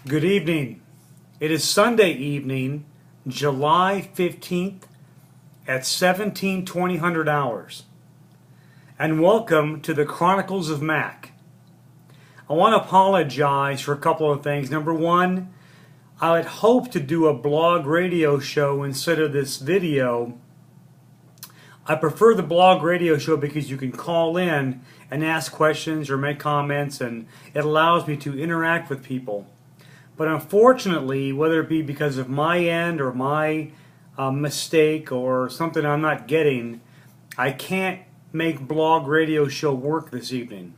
Good evening. It is Sunday evening, July 15th at 17:20 hours. And welcome to the Chronicles of Mac. I want to apologize for a couple of things. Number one, I had hoped to do a blog radio show instead of this video. I prefer the blog radio show because you can call in and ask questions or make comments, and it allows me to interact with people. But unfortunately, whether it be because of my end or my mistake or something I'm not getting, I can't make blog radio show work this evening.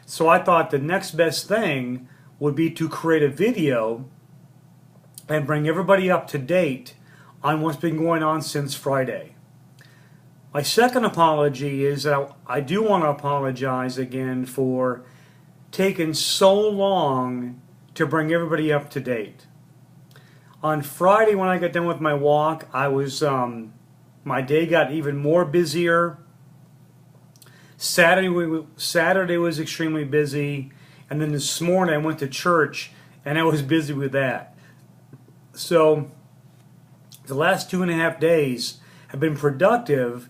So I thought the next best thing would be to create a video and bring everybody up to date on what's been going on since Friday. My second apology is that I do want to apologize again for taking so long to bring everybody up to date. On Friday, when I got done with my walk, my day got even more busier. Saturday was extremely busy, and then this morning I went to church and I was busy with that. So the last 2.5 days have been productive.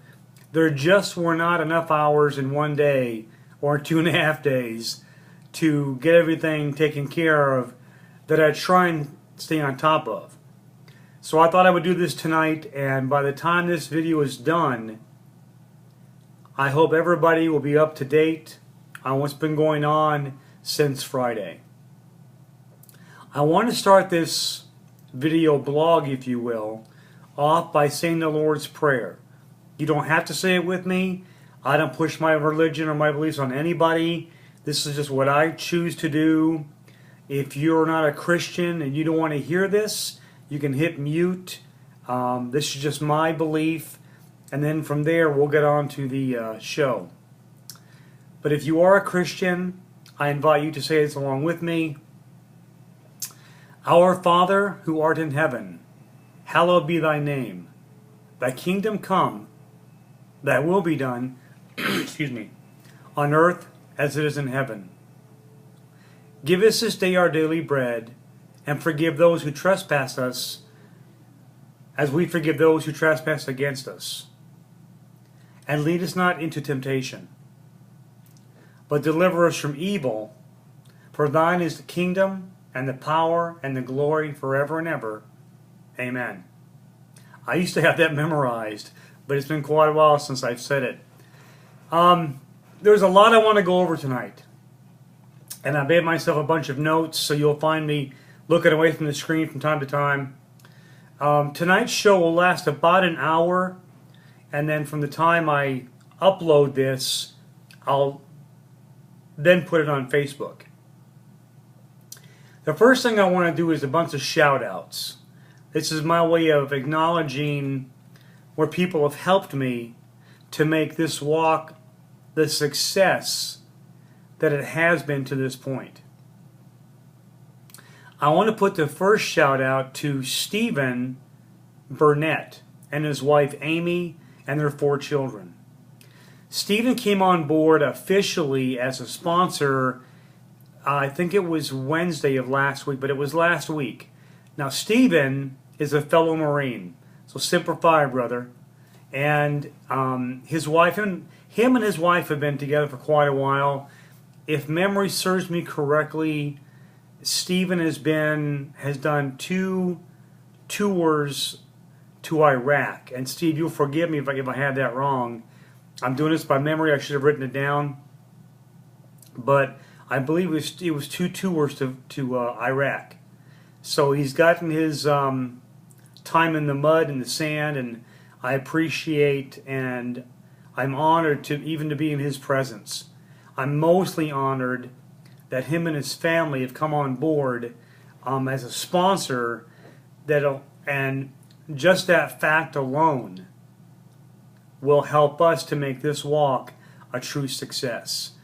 There just were not enough hours in one day or 2.5 days to get everything taken care of that I try and stay on top of. So I thought I would do this tonight, and by the time this video is done, I hope everybody will be up to date on what's been going on since Friday. I want to start this video blog, if you will, off by saying the Lord's Prayer. You don't have to say it with me. I don't push my religion or my beliefs on anybody. This is just what I choose to do. If you're not a Christian and you don't want to hear this, you can hit mute. This is just my belief. And then from there, we'll get on to the show. But if you are a Christian, I invite you to say this along with me. Our Father, who art in heaven, hallowed be thy name. Thy kingdom come, thy will be done, excuse me, on earth as it is in heaven. Give us this day our daily bread, and forgive those who trespass us, as we forgive those who trespass against us. And lead us not into temptation, but deliver us from evil. For thine is the kingdom, and the power, and the glory forever and ever. Amen. I used to have that memorized, but it's been quite a while since I've said it. There's a lot I want to go over tonight. And I made myself a bunch of notes, so you'll find me looking away from the screen from time to time. Tonight's show will last about an hour, and then from the time I upload this, I'll then put it on Facebook. The first thing I want to do is a bunch of shout-outs. This is my way of acknowledging where people have helped me to make this walk the success that it has been to this point. I want to put the first shout out to Stephen Burnett and his wife Amy and their 4 children. Stephen came on board officially as a sponsor, I think it was Wednesday of last week, but it was last week. Now Stephen is a fellow Marine, so Semper Fi, brother. And his wife, him and his wife have been together for quite a while. If memory serves me correctly, Stephen has done 2 tours to Iraq. And Steve, you'll forgive me if I had that wrong. I'm doing this by memory. I should have written it down. But I believe it was 2 tours to Iraq. So he's gotten his time in the mud and the sand, and I appreciate and I'm honored to be in his presence. I'm mostly honored that him and his family have come on board as a sponsor. And just that fact alone will help us to make this walk a true success.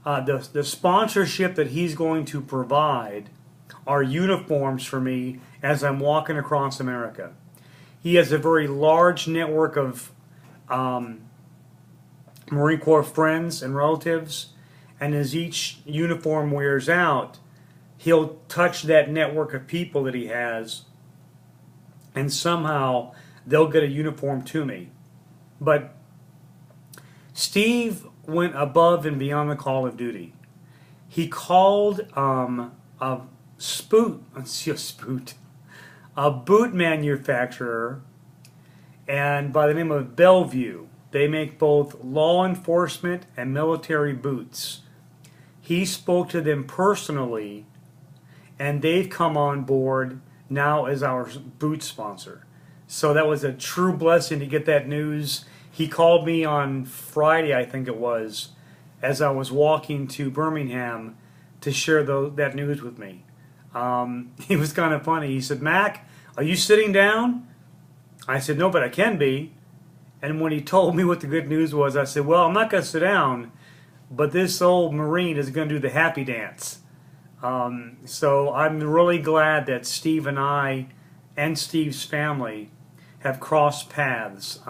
The sponsorship that he's going to provide are uniforms for me as I'm walking across America. He has a very large network of Marine Corps friends and relatives, and as each uniform wears out, he'll touch that network of people that he has, and somehow they'll get a uniform to me. But Steve went above and beyond the call of duty. He called a boot manufacturer, and by the name of Bellevue. They make both law enforcement and military boots. He spoke to them personally, and they've come on board now as our boot sponsor. So that was a true blessing to get that news. He called me on Friday, I think it was, as I was walking to Birmingham to share that news with me. He was kind of funny. He said, "Mac, are you sitting down?" I said, "No, but I can be." And when he told me what the good news was, I said, "Well, I'm not going to sit down, but this old Marine is going to do the happy dance." So I'm really glad that Steve and I and Steve's family have crossed paths,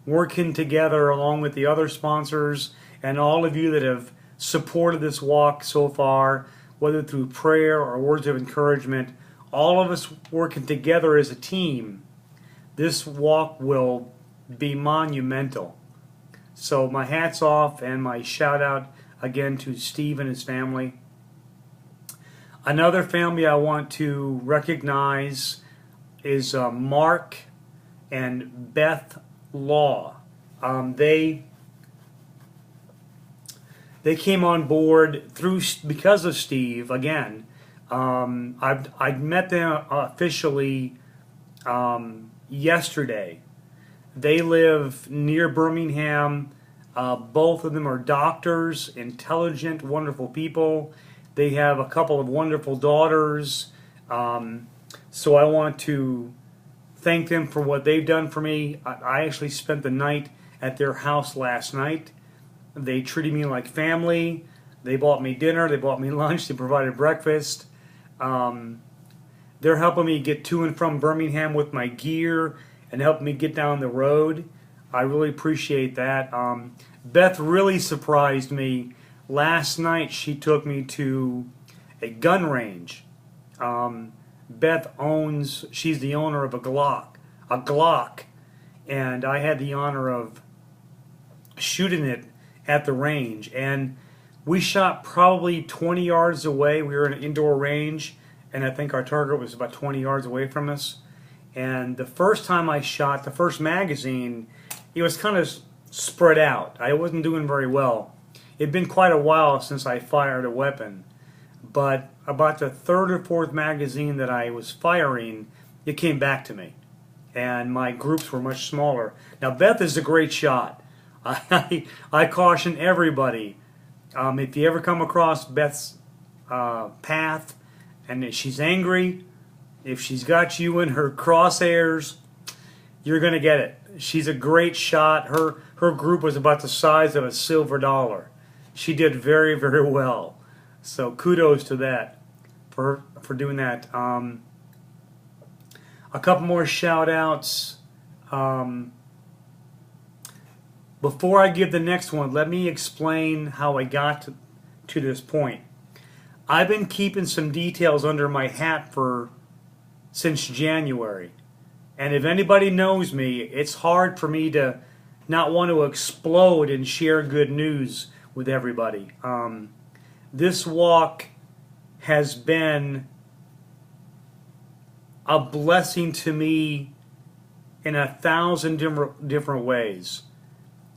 working together along with the other sponsors and all of you that have supported this walk so far, whether through prayer or words of encouragement. All of us working together as a team, this walk will be monumental. So my hat's off and my shout out again to Steve and his family. Another family I want to recognize is Mark and Beth Law. They came on board because of Steve again. I'd met them officially yesterday. They live near Birmingham. Both of them are doctors, intelligent, wonderful people. They have a couple of wonderful daughters. So I want to thank them for what they've done for me. I actually spent the night at their house last night. They treated me like family. They bought me dinner. They bought me lunch. They provided breakfast. They're helping me get to and from Birmingham with my gear and helping me get down the road. I really appreciate that. Beth really surprised me. Last night she took me to a gun range. She's the owner of a Glock, and I had the honor of shooting it at the range. And we shot probably 20 yards away. We were in an indoor range, and I think our target was about 20 yards away from us. And the first time I shot, the first magazine, it was kind of spread out. I wasn't doing very well. It'd been quite a while since I fired a weapon. But about the third or fourth magazine that I was firing, it came back to me. And my groups were much smaller. Now, Beth is a great shot. I caution everybody, if you ever come across Beth's path and if she's angry, if she's got you in her crosshairs, you're going to get it. She's a great shot. Her group was about the size of a silver dollar. She did very, very well. So kudos to that for doing that. A couple more shout outs. Before I give the next one, let me explain how I got to this point. I've been keeping some details under my hat since January. And if anybody knows me, it's hard for me to not want to explode and share good news with everybody. This walk has been a blessing to me in 1,000 different ways.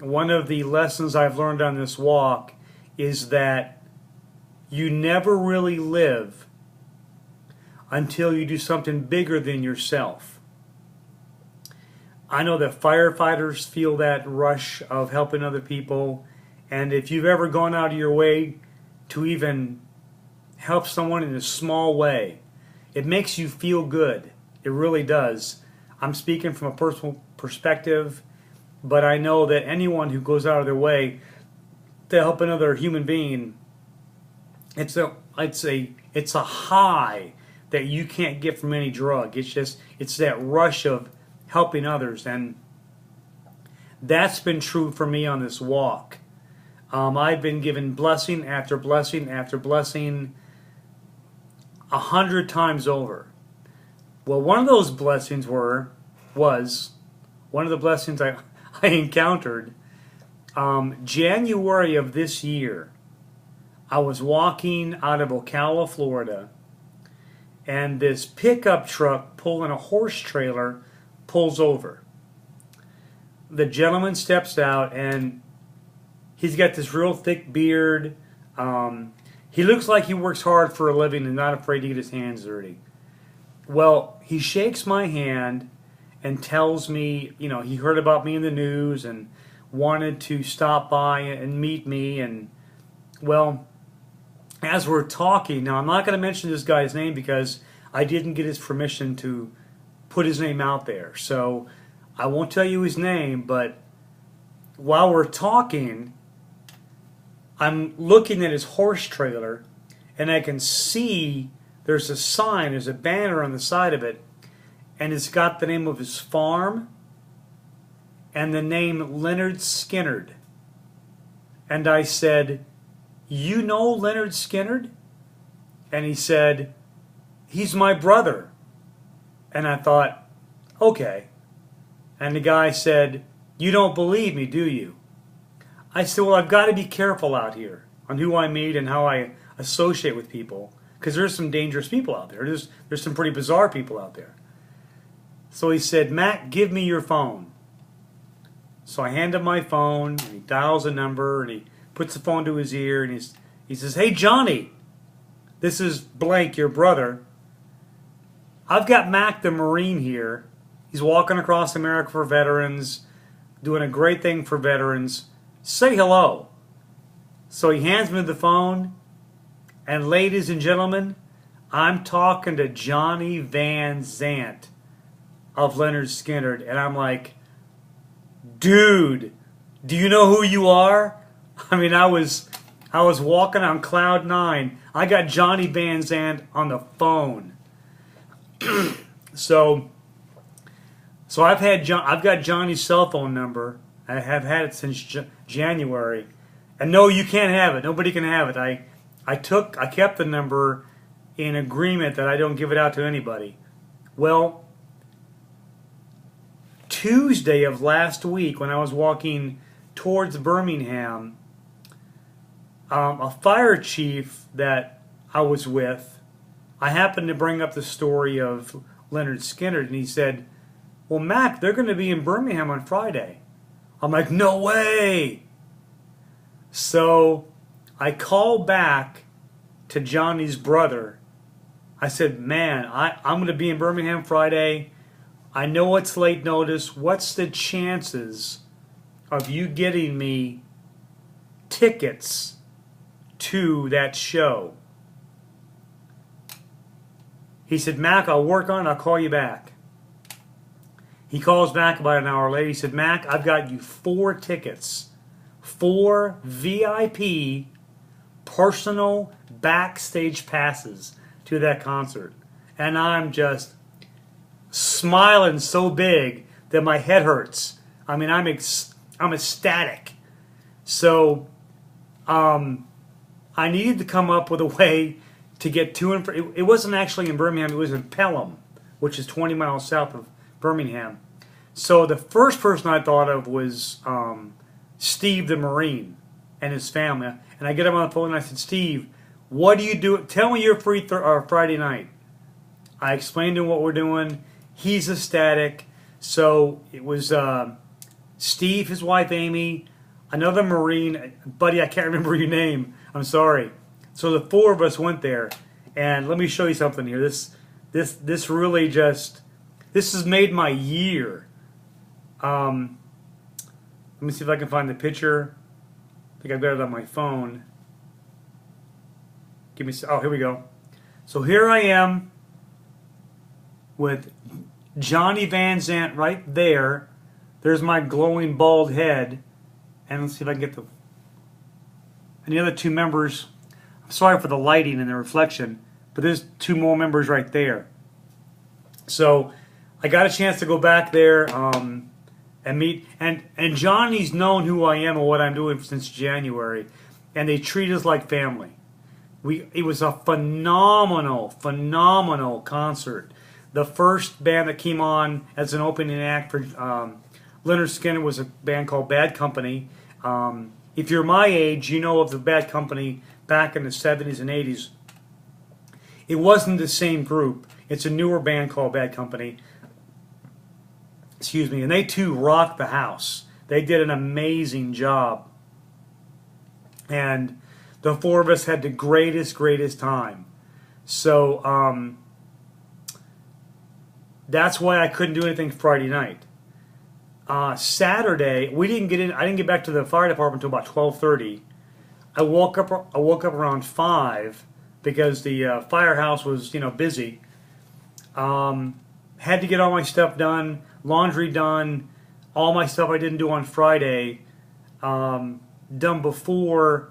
One of the lessons I've learned on this walk is that you never really live until you do something bigger than yourself. I know that firefighters feel that rush of helping other people, and if you've ever gone out of your way to even help someone in a small way, it makes you feel good. It really does. I'm speaking from a personal perspective, but I know that anyone who goes out of their way to help another human being, it's a high that you can't get from any drug. It's that rush of helping others, and that's been true for me on this walk. I've been given blessing after blessing after blessing. 100 times over. Well, one of those blessings was one of the blessings I encountered. January of this year, I was walking out of Ocala, Florida, and this pickup truck pulling a horse trailer pulls over. The gentleman steps out, and he's got this real thick beard. He looks like he works hard for a living and not afraid to get his hands dirty. Well, he shakes my hand and tells me, he heard about me in the news and wanted to stop by and meet me. And, well, as we're talking, now I'm not going to mention this guy's name because I didn't get his permission to put his name out there. So I won't tell you his name, but while we're talking, I'm looking at his horse trailer, and I can see there's a sign, there's a banner on the side of it, and it's got the name of his farm and the name Leonard Skinnard. And I said, "You know Leonard Skinnard?" And he said, "He's my brother." And I thought, okay. And the guy said, "You don't believe me, do you?" I said, "Well, I've got to be careful out here on who I meet and how I associate with people, because there's some dangerous people out there. There's some pretty bizarre people out there." So he said, "Mac, give me your phone." So I hand him my phone, and he dials a number, and he puts the phone to his ear, and he says, "Hey, Johnny, this is blank, your brother. I've got Mac the Marine here. He's walking across America for veterans, doing a great thing for veterans. Say hello." So he hands me the phone, and ladies and gentlemen, I'm talking to Johnny Van Zant of Leonard Skinnard, and I'm like, "Dude, do you know who you are?" I mean, I was walking on cloud nine. I got Johnny Van Zant on the phone. So I've got Johnny's cell phone number. I have had it since January, and no, you can't have it. Nobody can have it. I kept the number in agreement that I don't give it out to anybody. Well, Tuesday of last week, when I was walking towards Birmingham, a fire chief that I was with, I happened to bring up the story of Leonard Skinnard, and he said, "Well, Mac, they're going to be in Birmingham on Friday." I'm like, "No way!" So I called back to Johnny's brother. I said, "Man, I'm going to be in Birmingham Friday. I know it's late notice. What's the chances of you getting me tickets to that show?" He said, "Mac, I'll work on it. I'll call you back." He calls back about an hour later. He said, "Mac, I've got you 4 tickets. 4 VIP personal backstage passes to that concert." And I'm just smiling so big that my head hurts. I mean, I'm ecstatic. So I needed to come up with a way to get to and from. It wasn't actually in Birmingham. It was in Pelham, which is 20 miles south of Birmingham. So the first person I thought of was Steve the Marine and his family. And I get him on the phone and I said, "Steve, what do you do? Tell me you're free Friday night." I explained to him what we're doing. He's ecstatic. So it was Steve, his wife Amy, another Marine. Buddy, I can't remember your name. I'm sorry. So the 4 of us went there. And let me show you something here. This really just, this has made my year. Let me see if I can find the picture. I think I've got it on my phone. Oh, here we go. So here I am with Johnny Van Zant right there. There's my glowing bald head. And let's see if I can get and the other 2 members. I'm sorry for the lighting and the reflection, but there's 2 more members right there. So I got a chance to go back there and meet. And Johnny's known who I am and what I'm doing since January. And they treat us like family. It was a phenomenal concert. The first band that came on as an opening act for Leonard Skinner was a band called Bad Company. If you're my age, you know of the Bad Company back in the 70s and 80s. It wasn't the same group. It's a newer band called Bad Company. Excuse me. And they too rocked the house. They did an amazing job. And the four of us had the greatest time. So that's why I couldn't do anything Friday night. Saturday, I didn't get back to the fire department until about 12:30. I woke up around 5 because the firehouse was busy. Had to get all my stuff done, laundry done, all my stuff I didn't do on Friday done before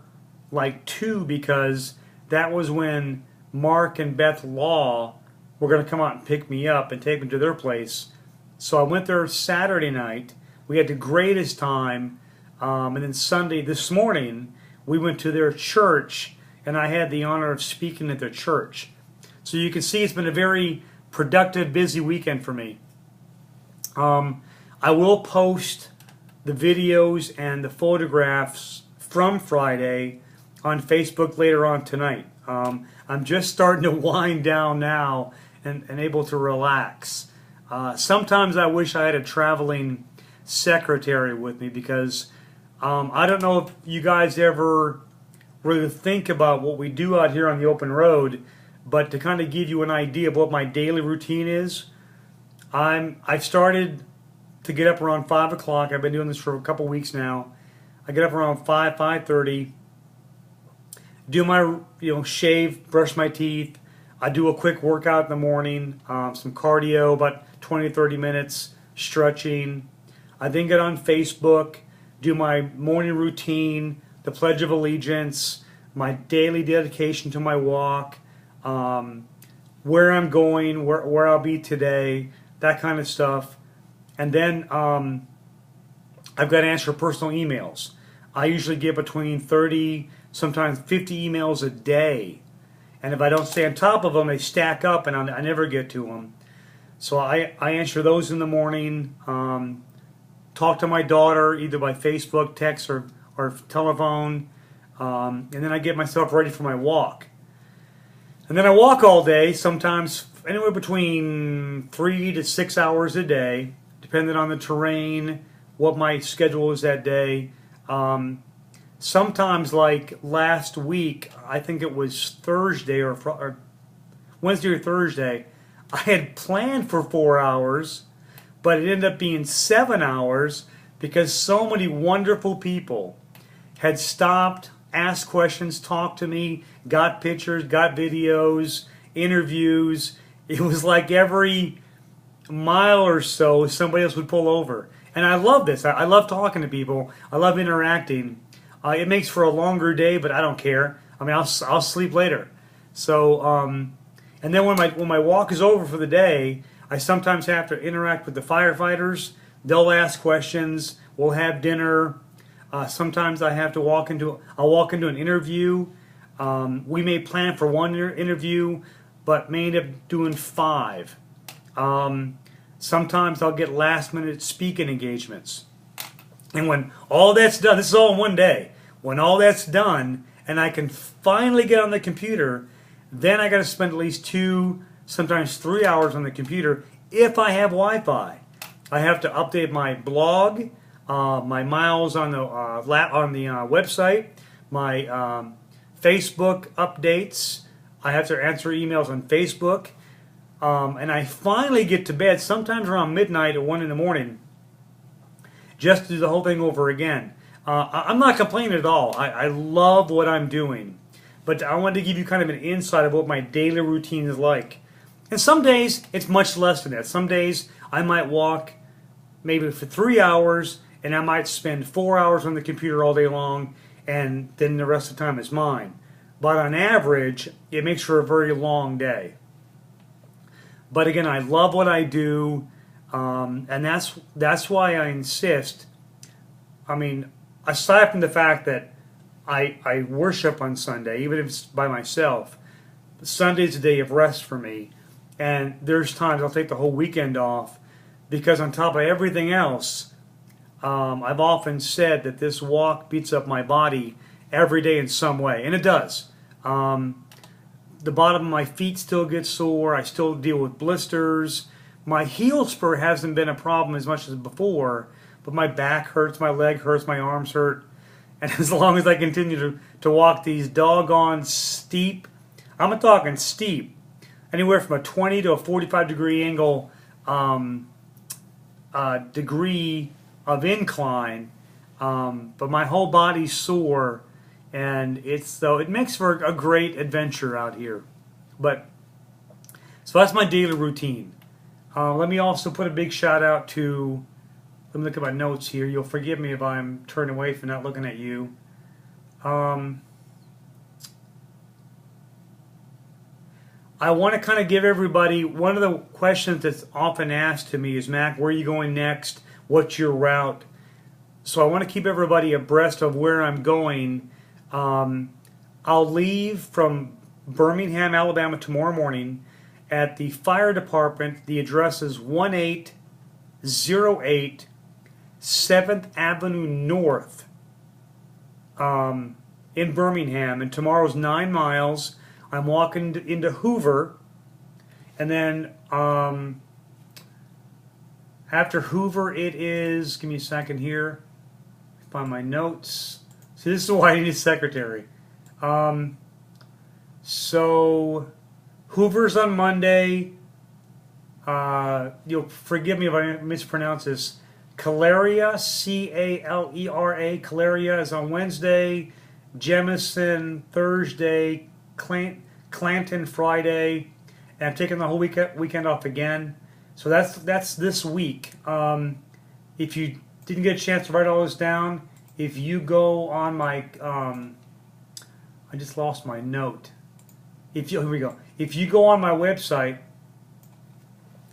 like 2, because that was when Mark and Beth Law were going to come out and pick me up and take me to their place. So I went there Saturday night. We had the greatest time. And then Sunday, this morning, we went to their church, and I had the honor of speaking at their church. So you can see it's been a very productive, busy weekend for me. I will post the videos and the photographs from Friday on Facebook later on tonight. I'm just starting to wind down now and able to relax. Sometimes I wish I had a traveling secretary with me, because I don't know if you guys ever really think about what we do out here on the open road, but to kind of give you an idea of what my daily routine is, I've started to get up around 5 o'clock. I've been doing this for a couple weeks now. I get up around 5:30, do my shave, brush my teeth. I do a quick workout in the morning, some cardio, about 20 to 30 minutes, stretching. I then get on Facebook, do my morning routine, the Pledge of Allegiance, my daily dedication to my walk, where I'm going, where I'll be today, that kind of stuff. And then I've got to answer personal emails. I usually get between 30, sometimes 50 emails a day. And if I don't stay on top of them, they stack up and I never get to them. So I answer those in the morning, talk to my daughter either by Facebook, text, or telephone, and then I get myself ready for my walk. And then I walk all day, sometimes anywhere between 3 to 6 hours a day, depending on the terrain, what my schedule is that day. Sometimes, like last week, I think it was Thursday or Wednesday or Thursday, I had planned for 4 hours, but it ended up being 7 hours because so many wonderful people had stopped, asked questions, talked to me, got pictures, got videos, interviews. It was like every mile or so somebody else would pull over. And I love this. I love talking to people. I love interacting. It makes for a longer day, but I don't care. I mean, I'll sleep later. So, and then when my walk is over for the day, I sometimes have to interact with the firefighters. They'll ask questions. We'll have dinner. Sometimes I have to walk into an interview. We may plan for one interview, but may end up doing 5. Sometimes I'll get last-minute speaking engagements. And when all that's done, this is all in one day. When all that's done, and I can finally get on the computer, then I got to spend at least 2, sometimes 3 hours on the computer if I have Wi-Fi. I have to update my blog, my miles on the website, my Facebook updates. I have to answer emails on Facebook, and I finally get to bed sometimes around midnight or 1 in the morning, just to do the whole thing over again. I'm not complaining at all. I love what I'm doing, but I wanted to give you kind of an insight of what my daily routine is like. And some days it's much less than that. Some days I might walk maybe for 3 hours, and I might spend 4 hours on the computer all day long, and then the rest of the time is mine. But on average, it makes for a very long day. But again, I love what I do, and that's why I insist. I mean, aside from the fact that I worship on Sunday, even if it's by myself. Sunday's a day of rest for me. And there's times I'll take the whole weekend off because on top of everything else, I've often said that this walk beats up my body every day in some way. And it does. The bottom of my feet still gets sore. I still deal with blisters. My heel spur hasn't been a problem as much as before, but my back hurts, my leg hurts, my arms hurt. And as long as I continue to walk these doggone steep, I'm talking steep, anywhere from a 20 to a 45 degree angle degree of incline, but my whole body's sore, and it makes for a great adventure out here. But so that's my daily routine. Let me also put a big shout out to. Let me look at my notes here. You'll forgive me if I'm turning away from not looking at you. I want to kind of give everybody, one of the questions that's often asked to me is, Mac, where are you going next? What's your route? So I want to keep everybody abreast of where I'm going. I'll leave from Birmingham, Alabama tomorrow morning at the fire department. The address is 1808 7th Avenue North in Birmingham. And tomorrow's 9 miles. I'm walking into Hoover, and then after Hoover it is, give me a second here, find my notes. See, this is why I need a secretary. So Hoover's on Monday. You'll forgive me if I mispronounce this. Calera, C-A-L-E-R-A, Calera is on Wednesday. Jemison Thursday. Clanton Friday, and I'm taking the whole weekend off again. So that's this week. If you didn't get a chance to write all this down, if you go on my, I just lost my note. Here we go. If you go on my website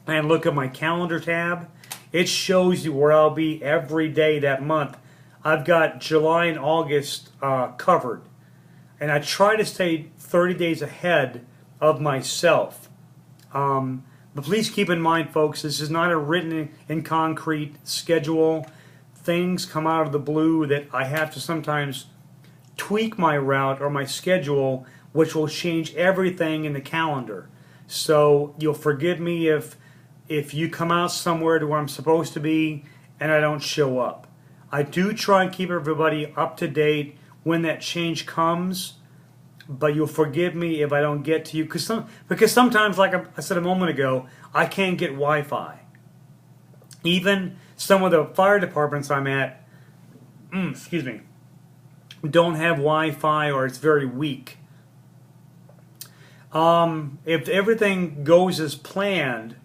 and look at my calendar tab, it shows you where I'll be every day that month. I've got July and August covered. And I try to stay 30 days ahead of myself. But please keep in mind, folks, this is not a written in concrete schedule. Things come out of the blue that I have to sometimes tweak my route or my schedule, which will change everything in the calendar. So you'll forgive me if you come out somewhere to where I'm supposed to be and I don't show up. I do try and keep everybody up to date when that change comes, but you'll forgive me if I don't get to you, because sometimes, like I said a moment ago, I can't get Wi-Fi. Even some of the fire departments I'm at, excuse me, don't have Wi-Fi, or it's very weak. If everything goes as planned,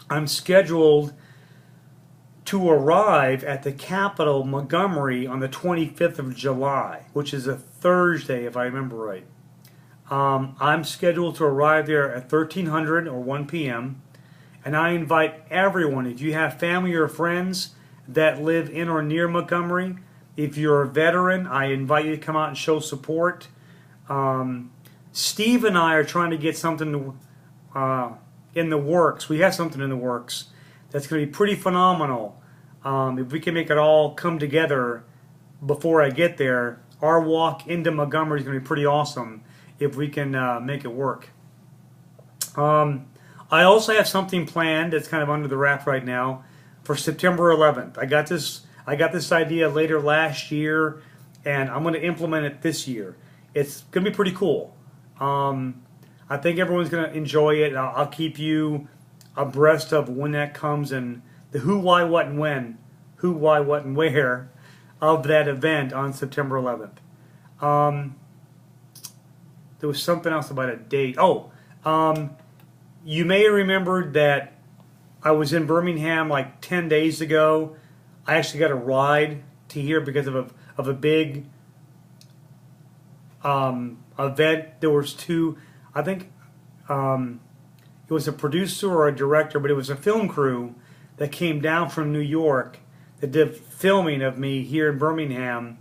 I'm scheduled to arrive at the Capitol, Montgomery, on the 25th of July, which is a Thursday, if I remember right. I'm scheduled to arrive there at 1300 or 1 p.m., and I invite everyone, if you have family or friends that live in or near Montgomery, if you're a veteran, I invite you to come out and show support. Steve and I are trying to get something in the works. We have something in the works that's going to be pretty phenomenal. If we can make it all come together before I get there, our walk into Montgomery is going to be pretty awesome if we can make it work. I also have something planned that's kind of under the wrap right now for September 11th. I got this idea later last year, and I'm going to implement it this year. It's going to be pretty cool. I think everyone's going to enjoy it. I'll keep you abreast of when that comes and the who, why, what, and when, who, why, what, and where of that event on September 11th. There was something else about a date. You may have remembered that I was in Birmingham like 10 days ago. I actually got a ride to here because of a big event. There was two, I think it was a producer or a director, but it was a film crew that came down from New York that did filming of me here in Birmingham.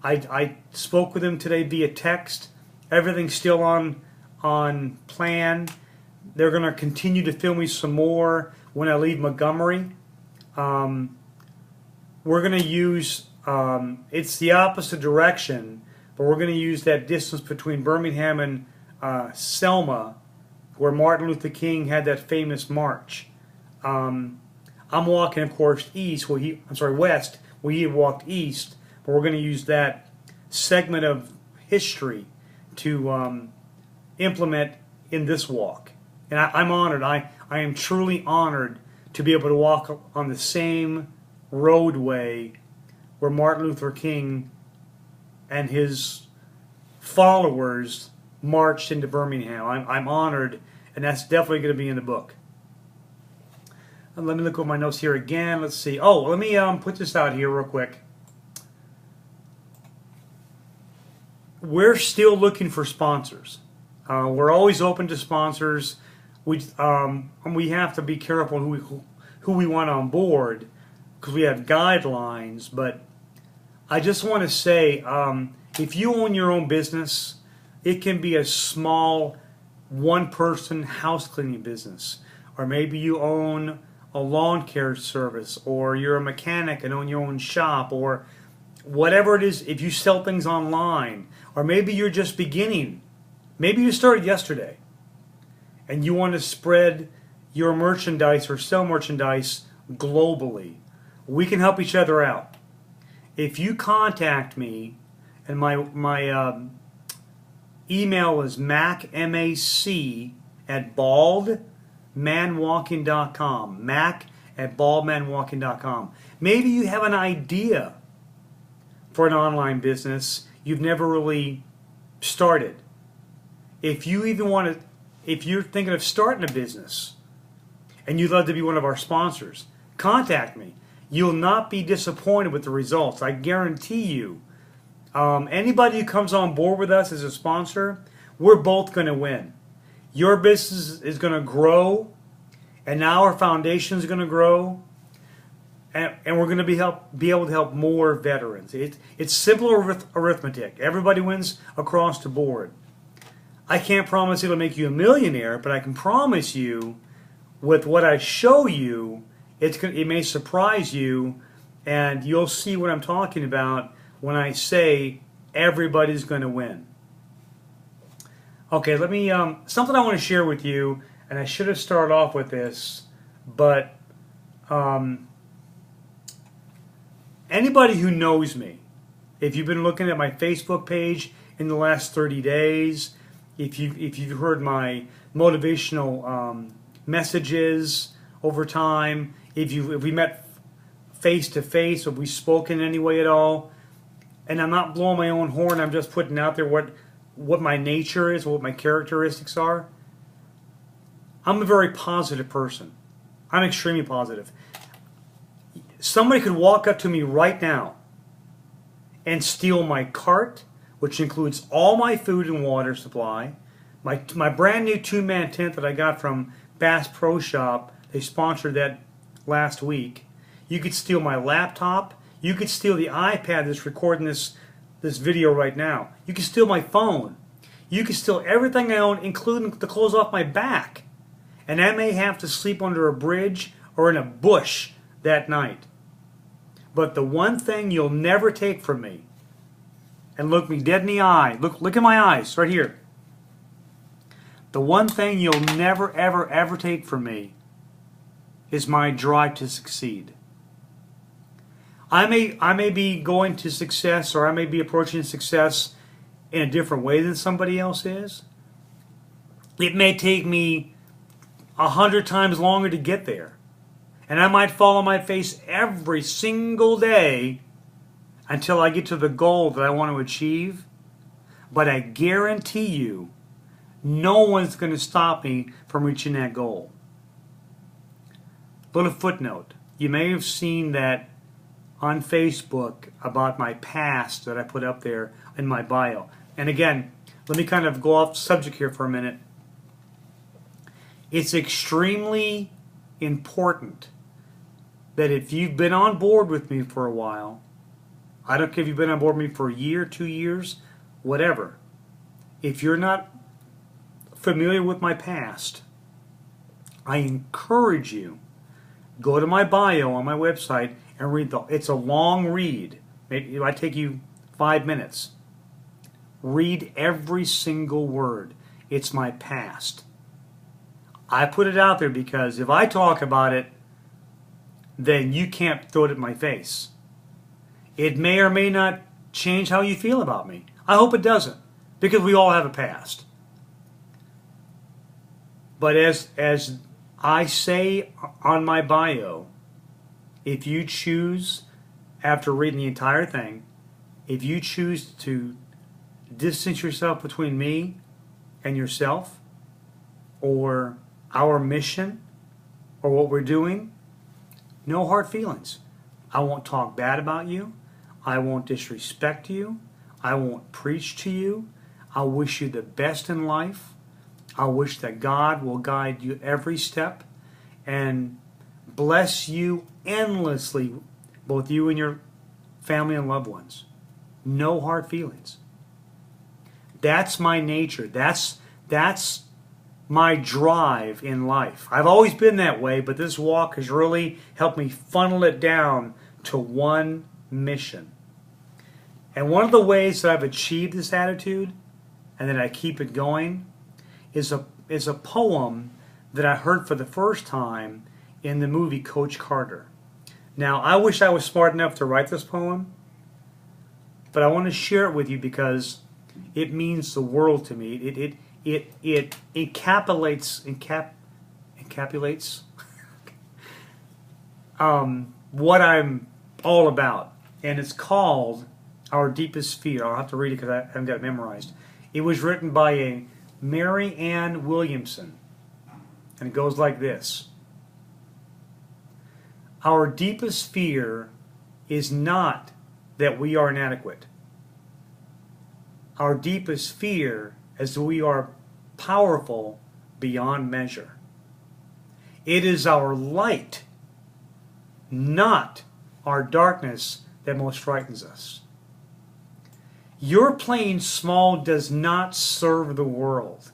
I spoke with them today via text. Everything's still on plan. They're going to continue to film me some more when I leave Montgomery. We're going to use, it's the opposite direction, but we're going to use that distance between Birmingham and Selma, where Martin Luther King had that famous march. I'm walking, of course, west, where he walked east, but we're going to use that segment of history to implement in this walk. And I'm honored. I am truly honored to be able to walk on the same roadway where Martin Luther King and his followers marched into Birmingham. I'm honored, and that's definitely going to be in the book. And let me look at my notes here again. Let's see. Oh, let me put this out here real quick. We're still looking for sponsors. We're always open to sponsors. We have to be careful who we want on board because we have guidelines. But I just want to say, if you own your own business, it can be a small one-person house cleaning business, or maybe you own a lawn care service, or you're a mechanic and own your own shop, or whatever it is. If you sell things online, or maybe you're just beginning, maybe you started yesterday and you want to spread your merchandise or sell merchandise globally, we can help each other out. If you contact me, and my email is mac, M-A-C, at baldmanwalking.com, mac at baldmanwalking.com. Maybe you have an idea for an online business you've never really started. If you're thinking of starting a business and you'd love to be one of our sponsors, contact me. You'll not be disappointed with the results. I guarantee you. Anybody who comes on board with us as a sponsor, we're both going to win. Your business is going to grow, and now our foundation is going to grow, and we're going to be able to help more veterans. It's simple arithmetic. Everybody wins across the board. I can't promise it'll make you a millionaire, but I can promise you, with what I show you, it may surprise you, and you'll see what I'm talking about when I say everybody's going to win. Okay, let me something I want to share with you, and I should have started off with this, but anybody who knows me, if you've been looking at my Facebook page in the last 30 days, if you've heard my motivational messages over time, if we met face to face, or we spoke in any way at all, and I'm not blowing my own horn, I'm just putting out there what my nature is, what my characteristics are. I'm a very positive person. I'm extremely positive. Somebody could walk up to me right now and steal my cart, which includes all my food and water supply, my brand new 2-man tent that I got from Bass Pro Shop. They sponsored that last week. You could steal my laptop. You could steal the iPad that's recording this video right now. You could steal my phone. You could steal everything I own, including the clothes off my back. And I may have to sleep under a bridge or in a bush that night. But the one thing you'll never take from me, and look me dead in the eye, look in my eyes, right here. The one thing you'll never, ever, ever take from me is my drive to succeed. I may be going to success, or I may be approaching success in a different way than somebody else is. It may take me 100 times longer to get there. And I might fall on my face every single day until I get to the goal that I want to achieve. But I guarantee you, no one's going to stop me from reaching that goal. Little footnote. You may have seen that on Facebook about my past that I put up there in my bio. And again, let me kind of go off subject here for a minute. It's extremely important that if you've been on board with me for a while, I don't care if you've been on board with me for a year, 2 years, whatever. If you're not familiar with my past, I encourage you, go to my bio on my website and read it's a long read. It might take you 5 minutes. Read every single word. It's my past. I put it out there because if I talk about it, then you can't throw it in my face. It may or may not change how you feel about me. I hope it doesn't, because we all have a past. But as I say on my bio, if you choose, after reading the entire thing, if you choose to distance yourself between me and yourself, or our mission, or what we're doing, no hard feelings. I won't talk bad about you. I won't disrespect you. I won't preach to you. I wish you the best in life. I wish that God will guide you every step and bless you endlessly, both you and your family and loved ones. No hard feelings. That's my nature. That's my drive in life. I've always been that way, but this walk has really helped me funnel it down to one mission. And one of the ways that I've achieved this attitude, and that I keep it going, is a poem that I heard for the first time in the movie Coach Carter. Now, I wish I was smart enough to write this poem, but I want to share it with you because it means the world to me. It encapsulates what I'm all about, and it's called Our Deepest Fear. I'll have to read it because I haven't got it memorized. It was written by a Mary Ann Williamson, and it goes like this. Our deepest fear is not that we are inadequate. Our deepest fear is that we are powerful beyond measure. It is our light, not our darkness, that most frightens us. Your playing small does not serve the world.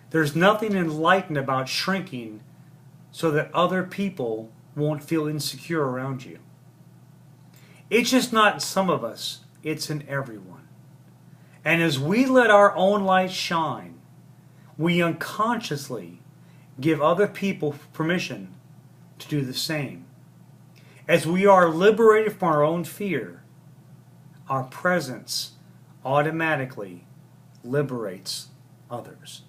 There's nothing enlightened about shrinking so that other people won't feel insecure around you. It's just not in some of us, it's in everyone. And as we let our own light shine, we unconsciously give other people permission to do the same. As we are liberated from our own fear, our presence automatically liberates others.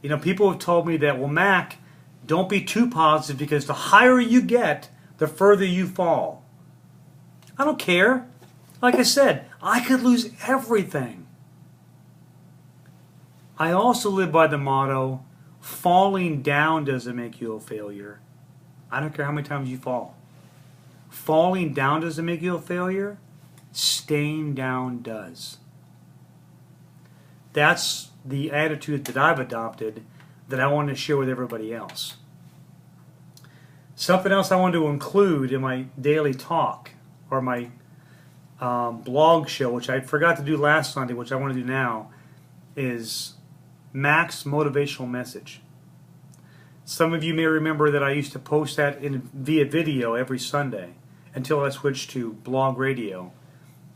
You know, people have told me that, well, Mac, don't be too positive because the higher you get, the further you fall. I don't care. Like I said, I could lose everything. I also live by the motto, falling down doesn't make you a failure. I don't care how many times you fall. Falling down doesn't make you a failure. Staying down does. That's the attitude that I've adopted that I want to share with everybody else. Something else I want to include in my daily talk, or my blog show, which I forgot to do last Sunday, which I want to do now, is Mac's motivational message. Some of you may remember that I used to post that via video every Sunday until I switched to blog radio.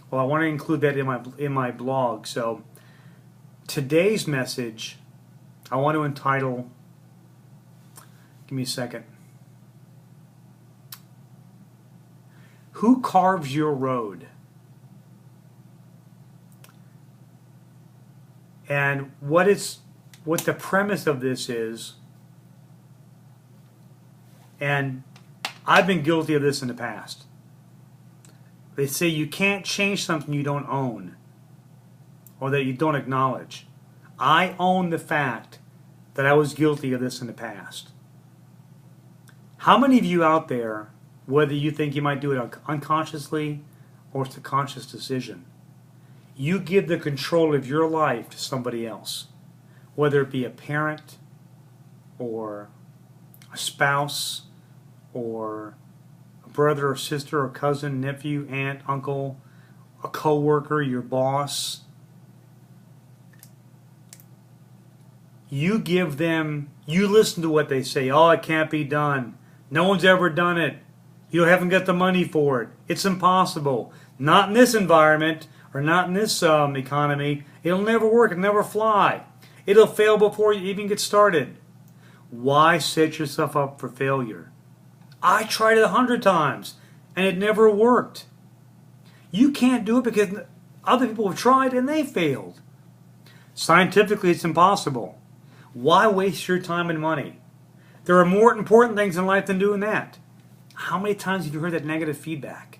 Well, I want to include that in my blog. So today's message, I want to entitle, give me a second, Who Carves Your Road? And what the premise of this is, and I've been guilty of this in the past. They say you can't change something you don't own, or that you don't acknowledge. I own the fact that I was guilty of this in the past. How many of you out there, whether you think you might do it unconsciously or it's a conscious decision, you give the control of your life to somebody else, whether it be a parent or a spouse or a brother or sister or cousin, nephew, aunt, uncle, a coworker, your boss. You listen to what they say. Oh, it can't be done. No one's ever done it. You haven't got the money for it. It's impossible. Not in this environment or not in this economy. It'll never work. It'll never fly. It'll fail before you even get started. Why set yourself up for failure? I tried it 100 times and it never worked. You can't do it because other people have tried and they failed. Scientifically, it's impossible. Why waste your time and money? There are more important things in life than doing that. How many times have you heard that negative feedback?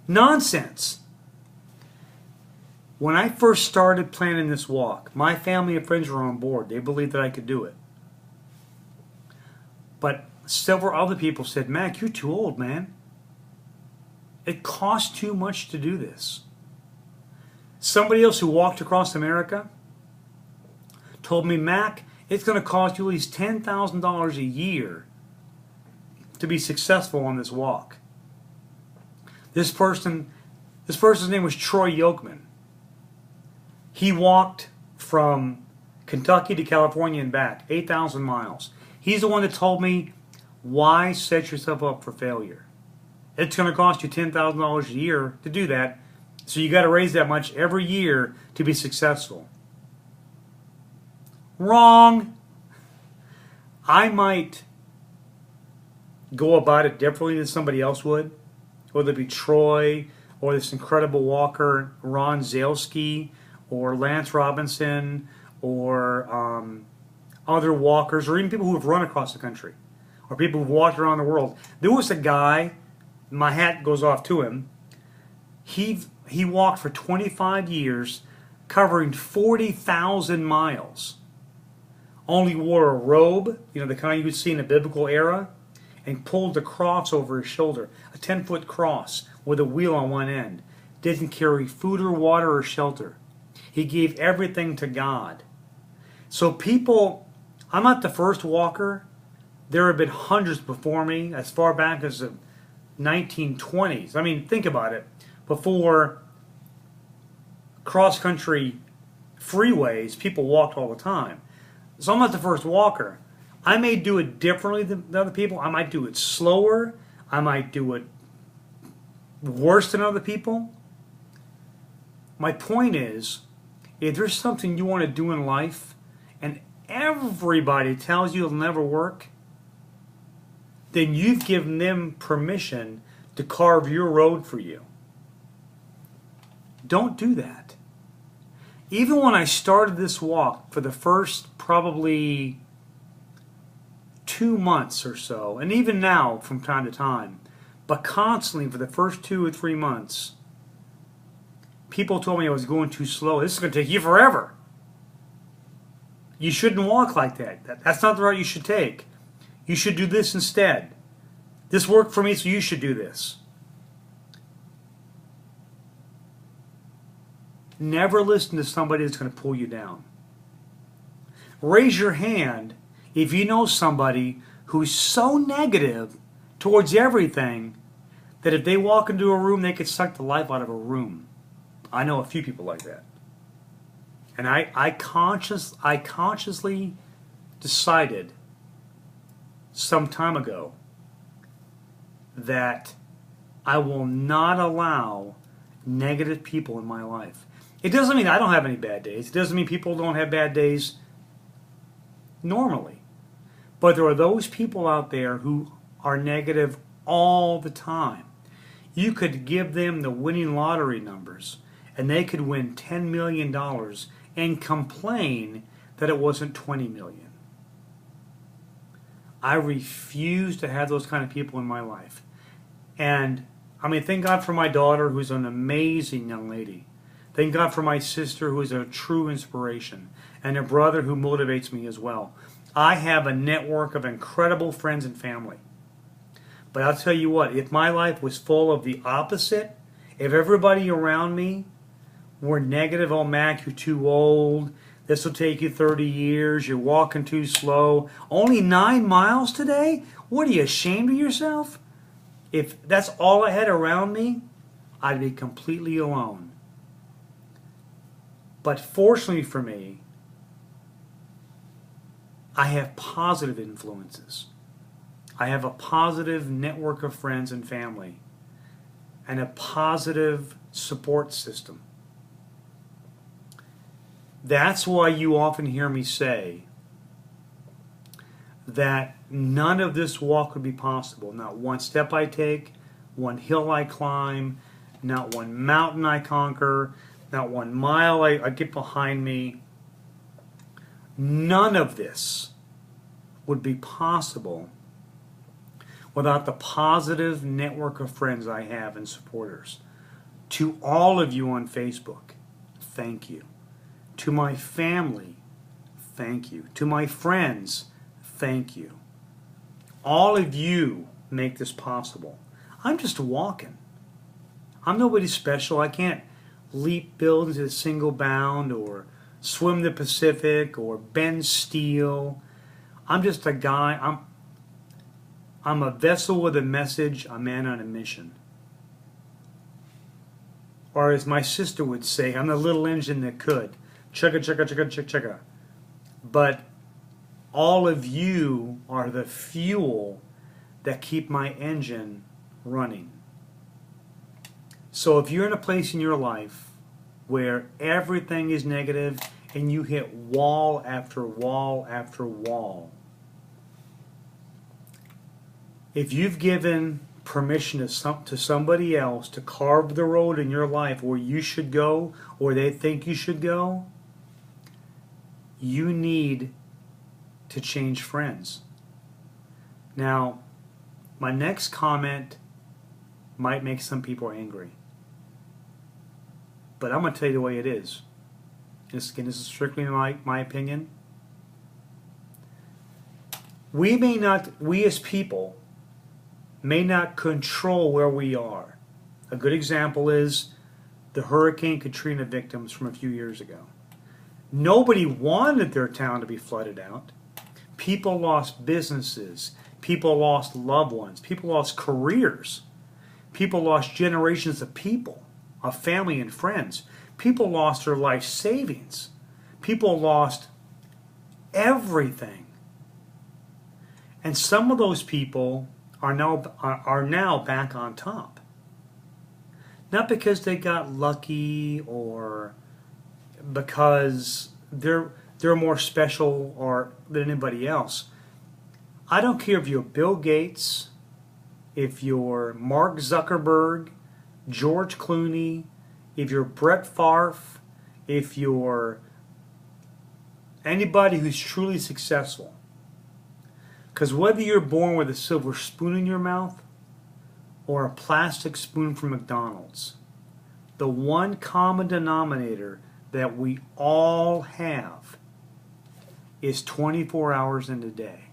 Nonsense. When I first started planning this walk, my family and friends were on board. They believed that I could do it. But several other people said, Mac, you're too old, man. It costs too much to do this. Somebody else who walked across America told me, Mac, it's going to cost you at least $10,000 a year to be successful on this walk. This person's name was Troy Yolkman. He walked from Kentucky to California and back, 8,000 miles. He's the one that told me, why set yourself up for failure? It's going to cost you $10,000 a year to do that, so you got to raise that much every year to be successful. Wrong. I might go about it differently than somebody else would, whether it be Troy or this incredible walker Ron Zalesky or Lance Robinson or other walkers or even people who have run across the country or people who've walked around the world. There was a guy, my hat goes off to him, he walked for 25 years covering 40,000 miles. Only wore a robe, the kind you would see in the biblical era, and pulled the cross over his shoulder, a 10-foot cross with a wheel on one end. Didn't carry food or water or shelter. He gave everything to God. So people, I'm not the first walker. There have been hundreds before me, as far back as the 1920s. I mean, think about it. Before cross-country freeways, people walked all the time. So I'm not the first walker. I may do it differently than other people. I might do it slower. I might do it worse than other people. My point is, if there's something you want to do in life and everybody tells you it'll never work, then you've given them permission to carve your road for you. Don't do that. Even when I started this walk for the first probably 2 months or so, and even now from time to time, but constantly for the first 2 or 3 months, people told me I was going too slow. This is going to take you forever. You shouldn't walk like that. That's not the route you should take. You should do this instead. This worked for me, so you should do this. Never listen to somebody that's going to pull you down. Raise your hand if you know somebody who's so negative towards everything that if they walk into a room, they could suck the life out of a room. I know a few people like that. And I consciously decided some time ago that I will not allow negative people in my life. It doesn't mean I don't have any bad days. It doesn't mean people don't have bad days normally. But there are those people out there who are negative all the time. You could give them the winning lottery numbers and they could win $10 million and complain that it wasn't $20 million. I refuse to have those kind of people in my life. And I mean, thank God for my daughter, who's an amazing young lady. Thank God for my sister, who is a true inspiration, and a brother who motivates me as well. I have a network of incredible friends and family. But I'll tell you what, if my life was full of the opposite, if everybody around me were negative, oh Mac, you're too old, this will take you 30 years, you're walking too slow, only 9 miles today? What, are you ashamed of yourself? If that's all I had around me, I'd be completely alone. But fortunately for me, I have positive influences. I have a positive network of friends and family and a positive support system. That's why you often hear me say that none of this walk would be possible. Not one step I take, one hill I climb, not one mountain I conquer, not 1 mile I get behind me. None of this would be possible without the positive network of friends I have and supporters. To all of you on Facebook, thank you. To my family, thank you. To my friends, thank you. All of you make this possible. I'm just walking. I'm nobody special. I can't leap buildings at a single bound or swim the Pacific or bend steel. I'm just a guy. I'm a vessel with a message, a man on a mission. Or as my sister would say, I'm the little engine that could. Chugga, chugga, chugga, chugga, chugga. But all of you are the fuel that keep my engine running. So if you're in a place in your life where everything is negative and you hit wall after wall after wall, if you've given permission to somebody else to carve the road in your life where you should go or they think you should go, you need to change friends. Now, my next comment might make some people angry. But I'm going to tell you the way it is. This is strictly my opinion. We as people may not control where we are. A good example is the Hurricane Katrina victims from a few years ago. Nobody wanted their town to be flooded out. People lost businesses. People lost loved ones. People lost careers. People lost generations of people, of family and friends. People lost their life savings. People lost everything. And some of those people are now back on top. Not because they got lucky or because they're more special or than anybody else. I don't care if you're Bill Gates, if you're Mark Zuckerberg, George Clooney, if you're Brett Favre, if you're anybody who's truly successful. Because whether you're born with a silver spoon in your mouth or a plastic spoon from McDonald's, the one common denominator that we all have is 24 hours in a day.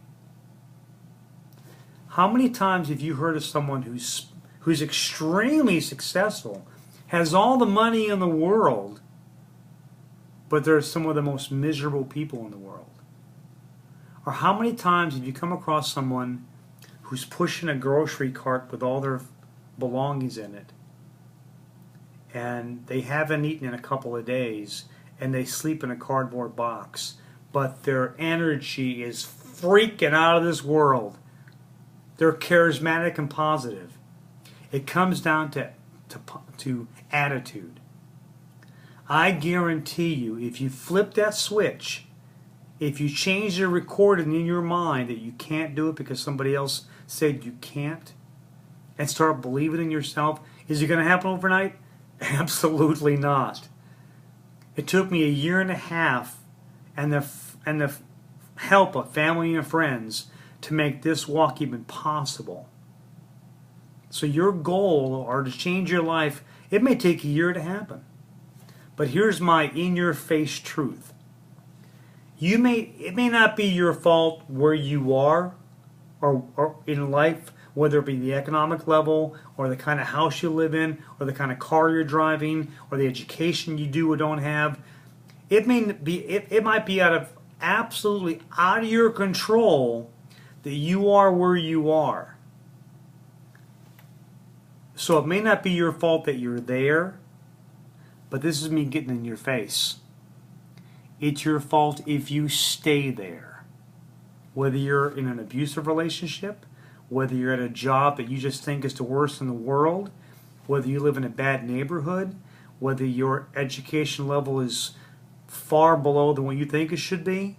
How many times have you heard of someone who's extremely successful, has all the money in the world, but they're some of the most miserable people in the world? Or how many times have you come across someone who's pushing a grocery cart with all their belongings in it, and they haven't eaten in a couple of days, and they sleep in a cardboard box, but their energy is freaking out of this world. They're charismatic and positive. It comes down to attitude. I guarantee you, if you flip that switch, if you change the recording in your mind that you can't do it because somebody else said you can't, and start believing in yourself, is it going to happen overnight? Absolutely not. It took me 1.5 years and the help of family and friends to make this walk even possible. So your goal, or to change your life, it may take 1 year to happen. But here's my in-your-face truth. It may not be your fault where you are or in life, whether it be the economic level or the kind of house you live in or the kind of car you're driving or the education you do or don't have. It might be absolutely out of your control that you are where you are. So it may not be your fault that you're there, but this is me getting in your face. It's your fault if you stay there. Whether you're in an abusive relationship, whether you're at a job that you just think is the worst in the world, whether you live in a bad neighborhood, whether your education level is far below than what you think it should be.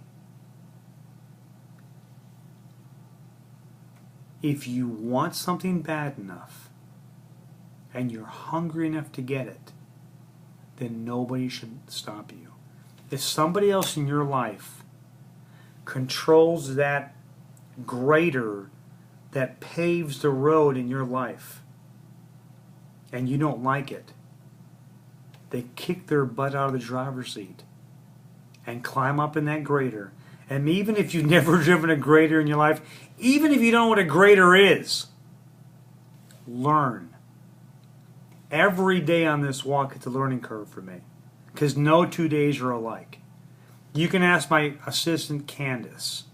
If you want something bad enough and you're hungry enough to get it, then nobody should stop you. If somebody else in your life controls that grader that paves the road in your life and you don't like it, they kick their butt out of the driver's seat and climb up in that grader. And even if you've never driven a grader in your life, even if you don't know what a grader is, learn. Every day on this walk, it's a learning curve for me, because no 2 days are alike. You can ask my assistant, Candace.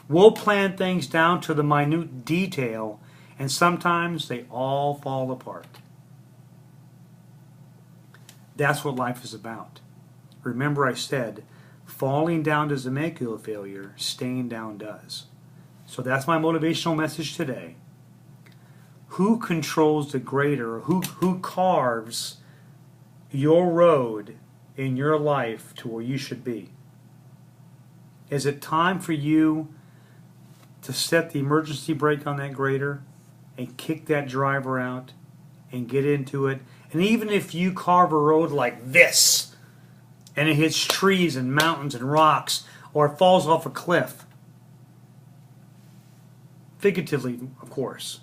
We'll plan things down to the minute detail, and sometimes they all fall apart. That's what life is about. Remember I said, falling down doesn't make you a failure, staying down does. So that's my motivational message today. Who controls the grader? Who carves your road in your life to where you should be? Is it time for you to set the emergency brake on that grader and kick that driver out and get into it? And even if you carve a road like this and it hits trees and mountains and rocks or it falls off a cliff, figuratively, of course,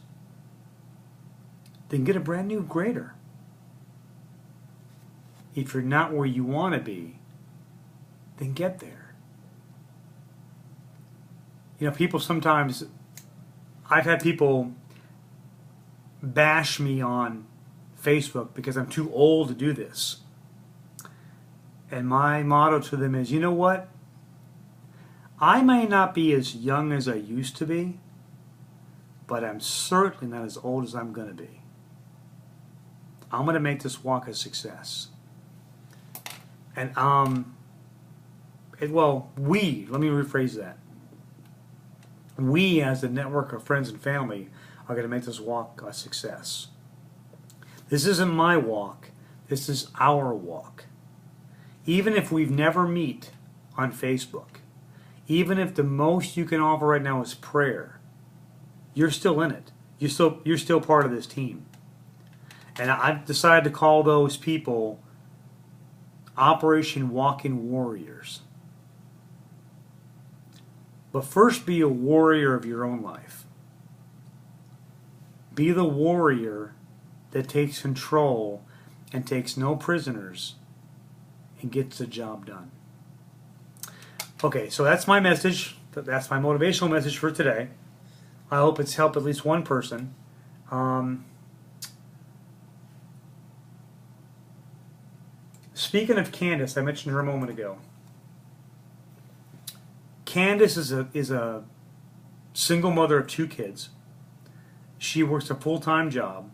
then get a brand new grader. If you're not where you want to be, then get there. You know, people sometimes, I've had people bash me on Facebook because I'm too old to do this. And my motto to them is, you know what? I may not be as young as I used to be, but I'm certainly not as old as I'm going to be. I'm going to make this walk a success. And, let me rephrase that. We, as a network of friends and family, are going to make this walk a success. This isn't my walk. This is our walk. Even if we've never met on Facebook, even if the most you can offer right now is prayer, you're still in it. You're still part of this team. And I've decided to call those people Operation Walking Warriors. But first, be a warrior of your own life. Be the warrior that takes control and takes no prisoners and gets the job done. Okay, so that's my message. That's my motivational message for today. I hope it's helped at least one person. Speaking of Candace, I mentioned her a moment ago. Candace is a single mother of 2 kids. She works a full-time job.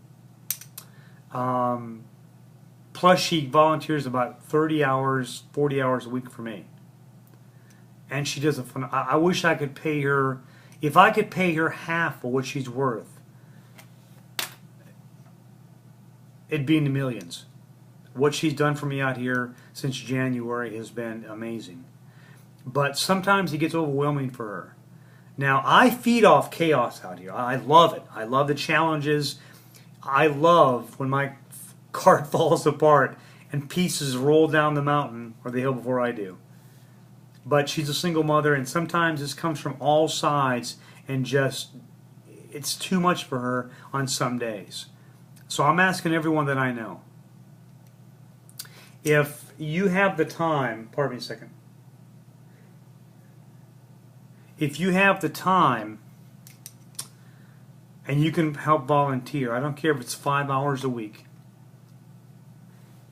Plus she volunteers about 30 hours, 40 hours a week for me. And she does I wish I could pay her, if I could pay her half of what she's worth, it'd be in the millions. What she's done for me out here since January has been amazing. But sometimes it gets overwhelming for her. Now, I feed off chaos out here. I love it. I love the challenges. I love when my cart falls apart and pieces roll down the mountain or the hill before I do. But she's a single mother, and sometimes this comes from all sides, and just, it's too much for her on some days. So I'm asking everyone that I know, if you have the time, pardon me a second, if you have the time and you can help volunteer, I don't care if it's 5 hours a week,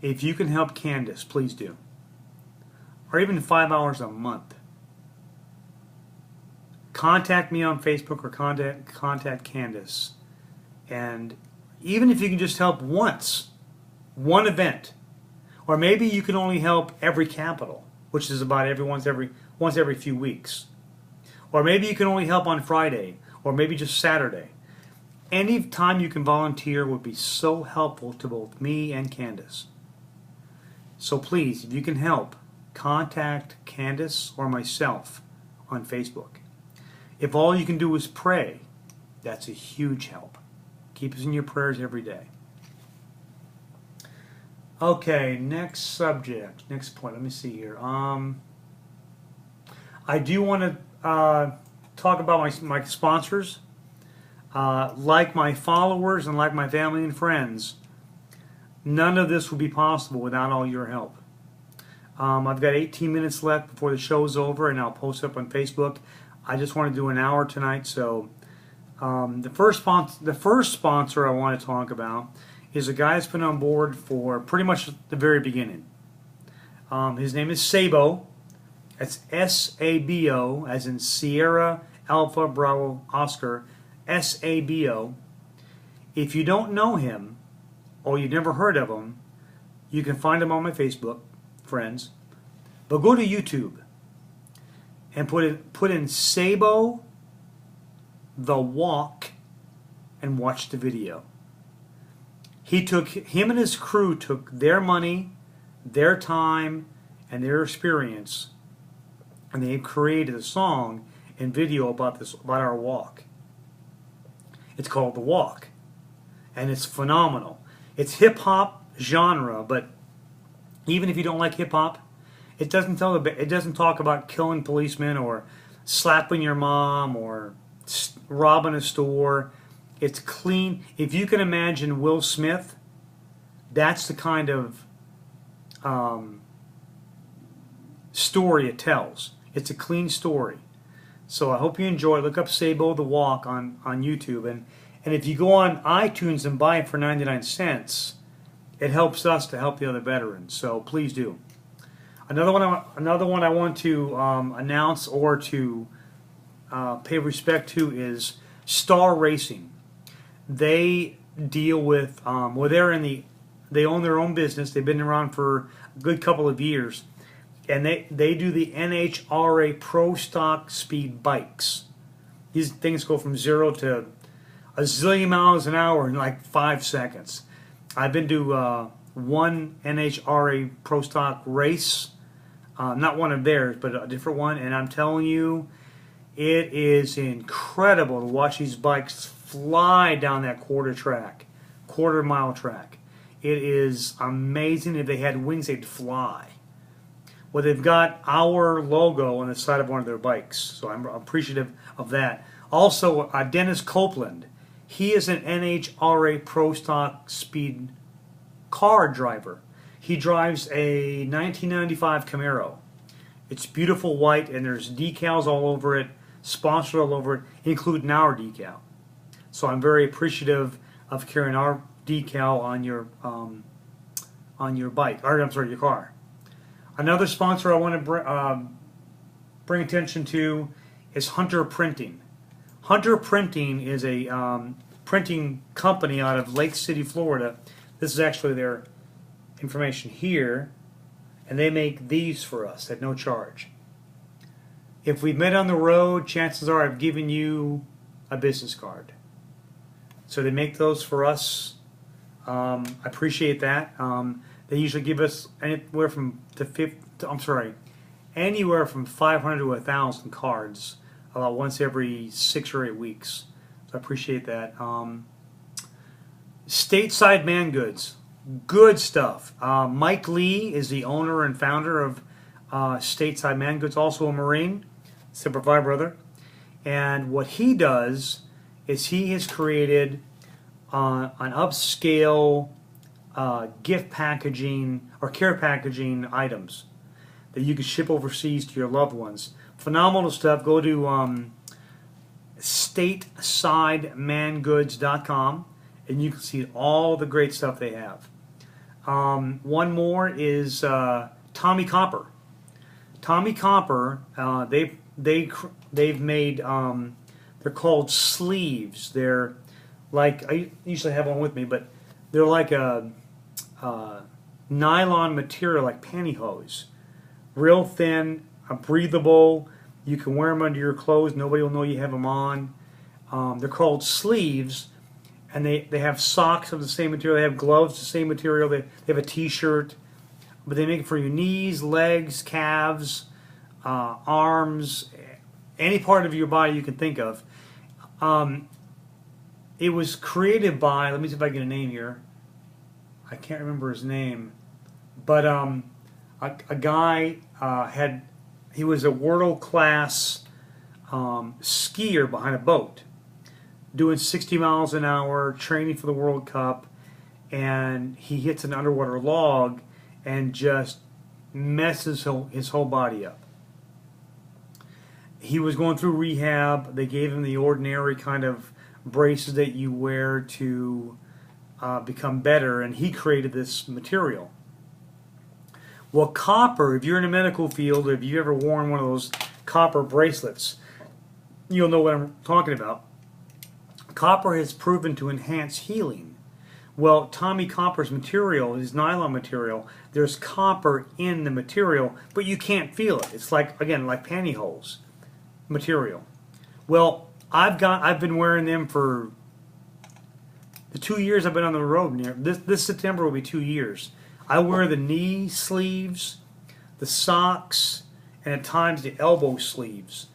if you can help Candace, please do. Or even 5 hours a month. Contact me on Facebook or contact Candace. And even if you can just help once, one event, or maybe you can only help every capital, which is about once every few weeks, or maybe you can only help on Friday, or maybe just Saturday. Any time you can volunteer would be so helpful to both me and Candace. So please, if you can help, contact Candace or myself on Facebook. If all you can do is pray, that's a huge help. Keep us in your prayers every day. Okay, next subject, next point. Let me see here. I do want to talk about my sponsors. Like my followers and like my family and friends, none of this would be possible without all your help. I've got 18 minutes left before the show's over, and I'll post up on Facebook. I just want to do an hour tonight, so the first sponsor I want to talk about is a guy that's been on board for pretty much the very beginning. His name is Sabo. That's S-A-B-O, as in Sierra Alpha Bravo Oscar, S-A-B-O. If you don't know him, or you've never heard of him, you can find him on my Facebook, friends. But go to YouTube and put in Sabo the Walk and watch the video. Him and his crew took their money, their time, and their experience, and they created a song and video about our walk. It's called The Walk, and it's phenomenal. It's hip-hop genre, but even if you don't like hip-hop, it doesn't talk about killing policemen or slapping your mom or robbing a store. It's clean. If you can imagine Will Smith, that's the kind of story it tells. It's a clean story. So I hope you enjoy it. Look up Sabo the Walk on YouTube. And if you go on iTunes and buy it for 99 cents, it helps us to help the other veterans. So please do. Another one I want to announce or to pay respect to is Star Racing. They deal with, they own their own business. They've been around for a good couple of years. And they do the NHRA Pro Stock Speed bikes. These things go from 0 to a zillion miles an hour in like 5 seconds. I've been to one NHRA Pro Stock race, not one of theirs, but a different one, and I'm telling you, it is incredible to watch these bikes fly down that quarter mile track. It is amazing. If they had wings, they'd fly. Well, they've got our logo on the side of one of their bikes, so I'm appreciative of that. Also, Dennis Copeland, he is an NHRA Pro Stock Speed car driver. He drives a 1995 Camaro. It's beautiful white, and there's decals all over it, sponsored all over it, including our decal. So I'm very appreciative of carrying our decal on your bike, or I'm sorry, your car. Another sponsor I want to bring attention to is Hunter Printing. Hunter Printing is a printing company out of Lake City, Florida. This is actually their information here, and they make these for us at no charge. If we've met on the road, chances are I've given you a business card. So they make those for us. I appreciate that. They usually give us anywhere from 500 to 1,000 cards about once every 6 or 8 weeks. So I appreciate that. Stateside Man Goods, good stuff. Mike Lee is the owner and founder of Stateside Man Goods, also a Marine, Semper Fi brother. And what he does is he has created an upscale gift packaging or care packaging items that you can ship overseas to your loved ones. Phenomenal stuff. Go to statesidemangoods.com and you can see all the great stuff they have. One more is Tommy Copper. Tommy Copper, they've made they're called sleeves. They're like, I usually have one with me, but they're like a nylon material, like pantyhose. Real thin, breathable. You can wear them under your clothes. Nobody will know you have them on. They're called sleeves, and they have socks of the same material. They have gloves, the same material. They have a t-shirt, but they make it for your knees, legs, calves, arms, any part of your body you can think of. It was created by, let me see if I get a name here. I can't remember his name, but a guy he was a world-class skier behind a boat, doing 60 miles an hour, training for the World Cup, and he hits an underwater log and just messes his whole body up. He was going through rehab. They gave him the ordinary kind of braces that you wear to become better, and he created this material. Well, copper, if you're in the medical field, if you've ever worn one of those copper bracelets, you'll know what I'm talking about. Copper has proven to enhance healing. Well, Tommy Copper's material, his nylon material, there's copper in the material, but you can't feel it. It's like, again, like pantyhose material. Well, I've been wearing them for the 2 years I've been on the road. This September will be 2 years. I wear the knee sleeves, the socks, and at times the elbow sleeves.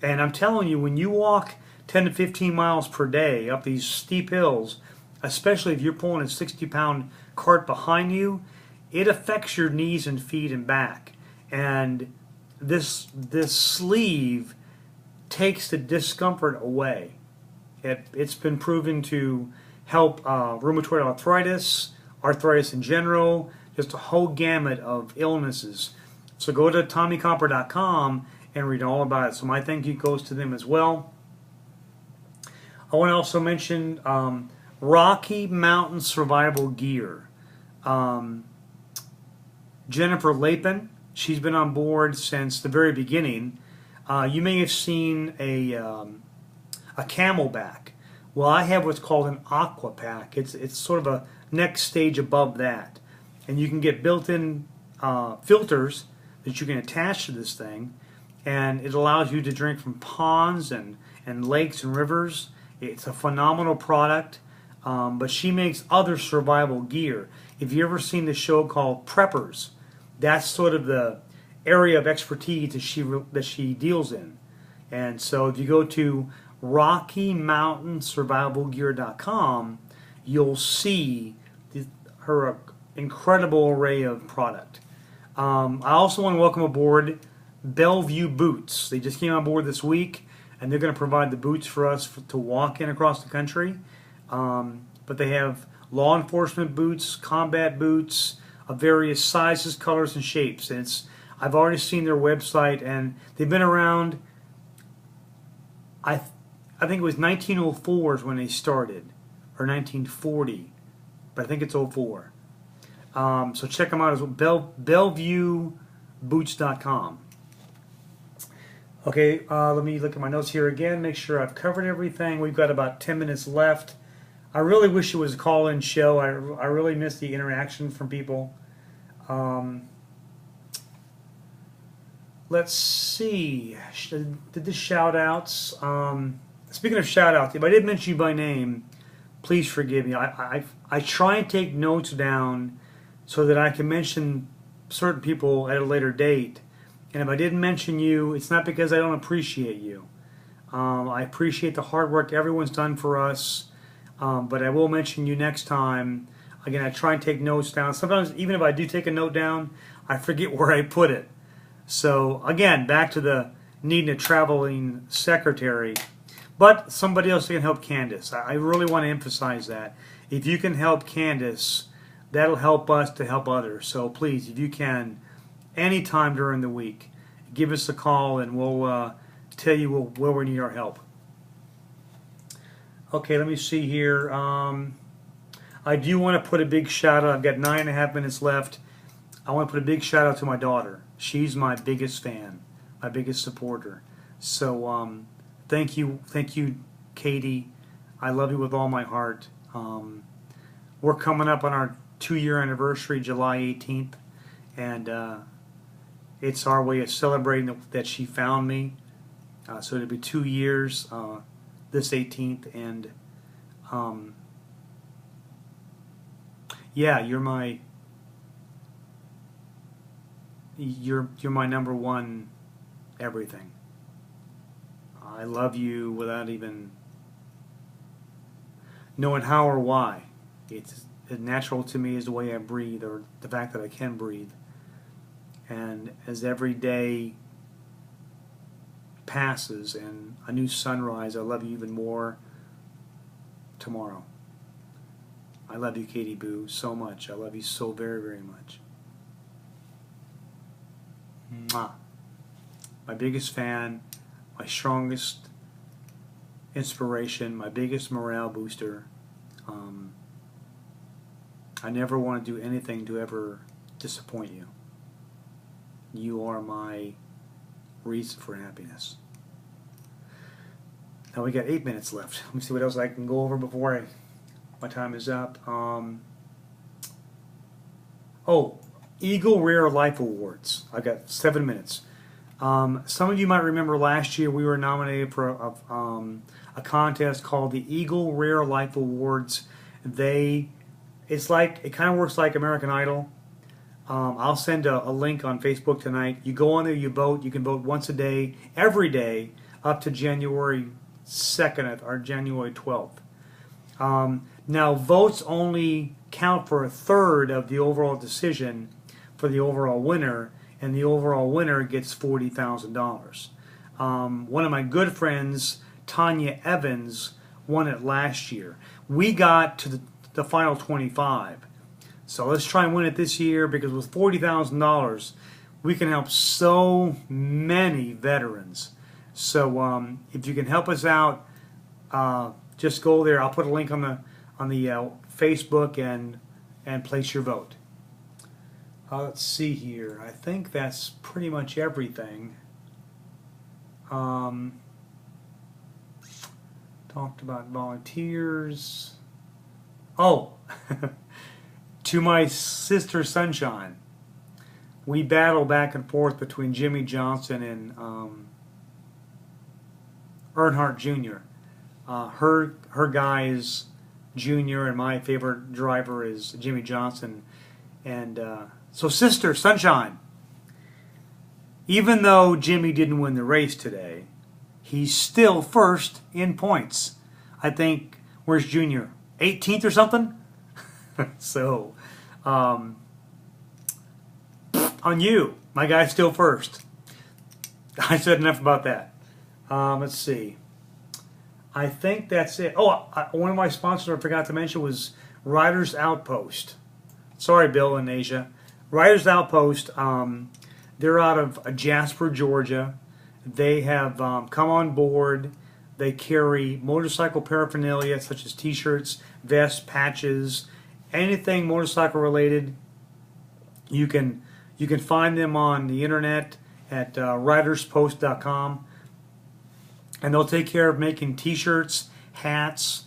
And I'm telling you, when you walk 10 to 15 miles per day up these steep hills, especially if you're pulling a 60-pound cart behind you, it affects your knees and feet and back. And this sleeve takes the discomfort away. It's been proven to help rheumatoid arthritis in general, just a whole gamut of illnesses. So go to TommyCopper.com and read all about it. So my thank you goes to them as well. I want to also mention Rocky Mountain Survival Gear. Jennifer Lapin, she's been on board since the very beginning. You may have seen a Camelback. Well, I have what's called an Aqua Pack. It's sort of a next stage above that, and you can get built-in filters that you can attach to this thing, and it allows you to drink from ponds and lakes and rivers. It's a phenomenal product, but she makes other survival gear. If you've ever seen the show called Preppers, that's sort of the area of expertise that she deals in. And so if you go to RockyMountainSurvivalGear.com, you'll see her incredible array of product. I also want to welcome aboard Bellevue Boots. They just came on board this week, and they're going to provide the boots for us to walk in across the country. But they have law enforcement boots, combat boots of various sizes, colors, and shapes. And I've already seen their website, and they've been around. I think it was 1904 is when they started, or 1940, but I think it's 04. So check them out as well, BellevueBoots.com. Okay, let me look at my notes here again, make sure I've covered everything. We've got about 10 minutes left. I really wish it was a call-in show. I really miss the interaction from people. Let's see. Did the shout-outs. Speaking of shout-outs, if I did mention you by name, please forgive me. I try and take notes down so that I can mention certain people at a later date. And if I didn't mention you, it's not because I don't appreciate you. I appreciate the hard work everyone's done for us, but I will mention you next time. Again, I try and take notes down. Sometimes, even if I do take a note down, I forget where I put it. So, again, back to the needing a traveling secretary. But somebody else can help Candace. I really want to emphasize that. If you can help Candace, that'll help us to help others. So please, if you can, anytime during the week, give us a call and we'll tell you where we need our help. Okay, let me see here. I do want to put a big shout out. I've got 9.5 minutes left. I want to put a big shout out to my daughter. She's my biggest fan, my biggest supporter. So thank you, Katie. I love you with all my heart. We're coming up on our 2-year anniversary, July 18th, and it's our way of celebrating that she found me. So it'll be 2 years this 18th, and yeah, you're my number one everything. I love you without even knowing how or why. It's natural to me as the way I breathe, or the fact that I can breathe. And as every day passes and a new sunrise, I love you even more tomorrow. I love you, Katie Boo, so much. I love you so very, very much. Mwah. My biggest fan, my strongest inspiration, my biggest morale booster. I never want to do anything to ever disappoint you. You are my reason for happiness. Now we got 8 minutes left. Let me see what else I can go over before my time is up. Oh, Eagle Rare Life Awards. I got 7 minutes. Some of you might remember last year we were nominated for a contest called the Eagle Rare Life Awards. It kind of works like American Idol. I'll send a link on Facebook tonight. You go on there, you vote. You can vote once a day, every day, up to January 2nd or January 12th. Now, votes only count for a third of the overall decision for the overall winner, and the overall winner gets $40,000. One of my good friends, Tanya Evans, won it last year. We got to the final 25. So let's try and win it this year, because with $40,000, we can help so many veterans. So if you can help us out, just go there. I'll put a link on the Facebook and place your vote. Let's see here. I think that's pretty much everything. Talked about volunteers. Oh, to my sister Sunshine. We battle back and forth between Jimmy Johnson and Earnhardt Jr. Her guy is Junior, and my favorite driver is Jimmy Johnson. And so, Sister Sunshine, even though Jimmy didn't win the race today, he's still first in points. I think, where's Junior? 18th or something? So, on you. My guy's still first. I said enough about that. Let's see. I think that's it. Oh, one of my sponsors I forgot to mention was Riders Outpost. Sorry, Bill and Asia. Riders Outpost, they're out of Jasper, Georgia. They have come on board. They carry motorcycle paraphernalia such as t-shirts, vests, patches, anything motorcycle related. You can find them on the internet at riderspost.com, and they'll take care of making t-shirts, hats,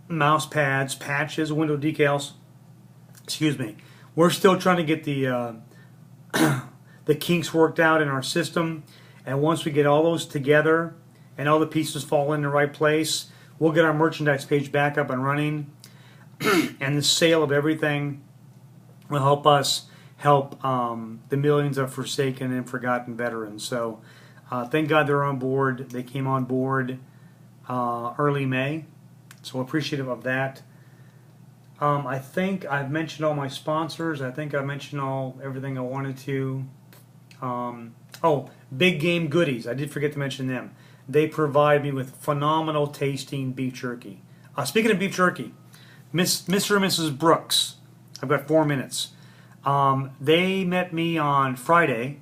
mouse pads, patches, window decals. Excuse me. We're still trying to get the the kinks worked out in our system, and once we get all those together and all the pieces fall in the right place, we'll get our merchandise page back up and running, and the sale of everything will help us help the millions of forsaken and forgotten veterans. So thank God they're on board. They came on board early May, so we're appreciative of that. I think I've mentioned all my sponsors. I think I mentioned everything I wanted to. Oh, Big Game Goodies. I did forget to mention them. They provide me with phenomenal tasting beef jerky. Speaking of beef jerky, Mr. and Mrs. Brooks. I've got 4 minutes. They met me on Friday,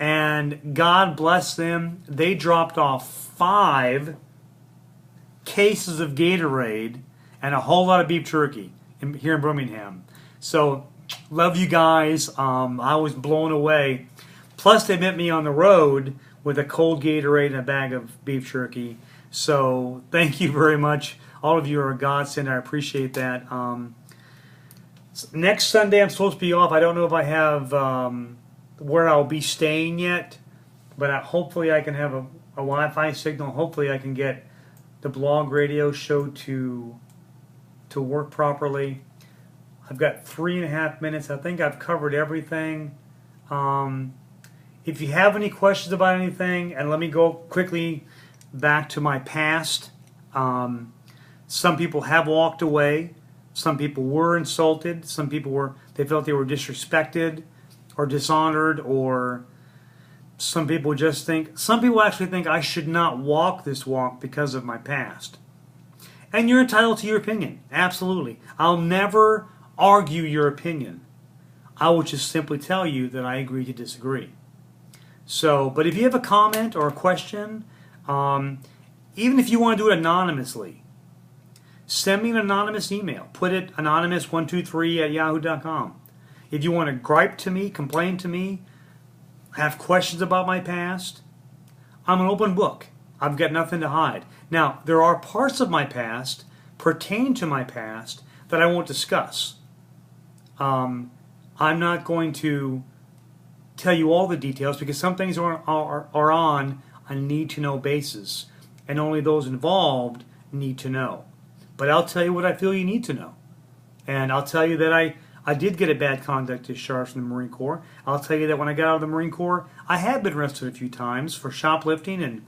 and God bless them, they dropped off 5 cases of Gatorade and a whole lot of beef jerky here in Birmingham. So, love you guys. I was blown away. Plus, they met me on the road with a cold Gatorade and a bag of beef jerky. So, thank you very much. All of you are a godsend. I appreciate that. Next Sunday I'm supposed to be off. I don't know if I have where I'll be staying yet, but hopefully I can have a Wi-Fi signal. Hopefully I can get the blog radio show to work properly. I've got 3.5 minutes. I think I've covered everything. If you have any questions about anything, and let me go quickly back to my past. Some people have walked away. Some people were insulted. Some people they felt they were disrespected or dishonored, or some people actually think I should not walk this walk because of my past. And you're entitled to your opinion. Absolutely. I'll never argue your opinion. I will just simply tell you that I agree to disagree. So, but if you have a comment or a question, even if you want to do it anonymously, send me an anonymous email. Put it anonymous123@yahoo.com. If you want to gripe to me, complain to me, have questions about my past, I'm an open book. I've got nothing to hide. Now, there are parts of my past, pertain to my past, that I won't discuss. I'm not going to tell you all the details because some things are on a need-to-know basis, and only those involved need to know. But I'll tell you what I feel you need to know. And I'll tell you that I did get a bad conduct discharge from the Marine Corps. I'll tell you that when I got out of the Marine Corps, I have been arrested a few times for shoplifting, and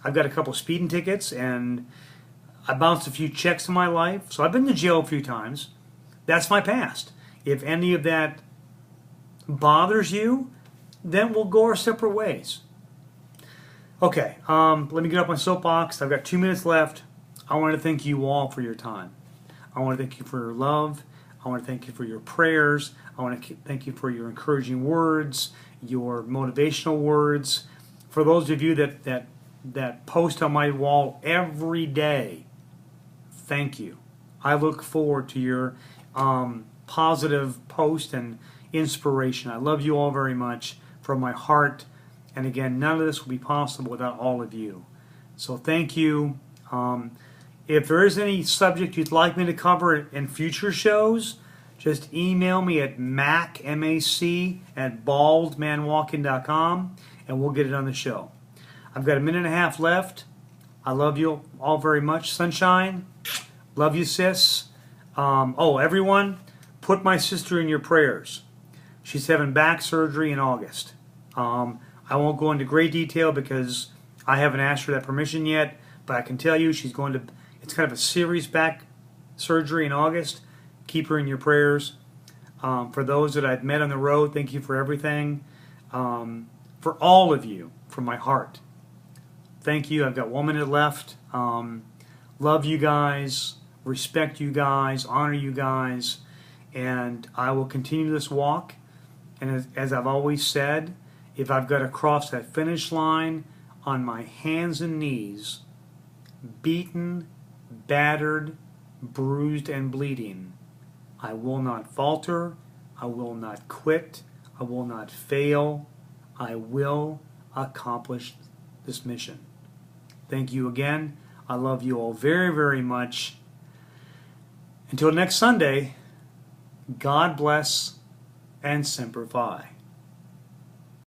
I've got a couple speeding tickets, and I bounced a few checks in my life. So I've been to jail a few times. That's my past. If any of that bothers you, then we'll go our separate ways. Okay, let me get up my soapbox. I've got 2 minutes left. I want to thank you all for your time. I want to thank you for your love. I want to thank you for your prayers. I want to thank you for your encouraging words, your motivational words. For those of you that post on my wall every day, thank you. I look forward to your positive post and inspiration. I love you all very much from my heart. And again, none of this would be possible without all of you. So thank you. If there is any subject you'd like me to cover in future shows, just email me at mac@baldmanwalking.com and we'll get it on the show. I've got 1.5 minutes left. I love you all very much. Sunshine, love you, sis. Everyone, put my sister in your prayers. She's having back surgery in August. I won't go into great detail because I haven't asked for that permission yet, but I can tell you it's kind of a serious back surgery in August. Keep her in your prayers. For those that I've met on the road, thank you for everything. For all of you, from my heart, thank you. I've got 1 minute left. Love you guys, respect you guys, honor you guys, and I will continue this walk. And as I've always said, if I've got to cross that finish line on my hands and knees, beaten, battered, bruised, and bleeding, I will not falter, I will not quit, I will not fail, I will accomplish this mission. Thank you again. I love you all very, very much. Until next Sunday, God bless and Semper Fi.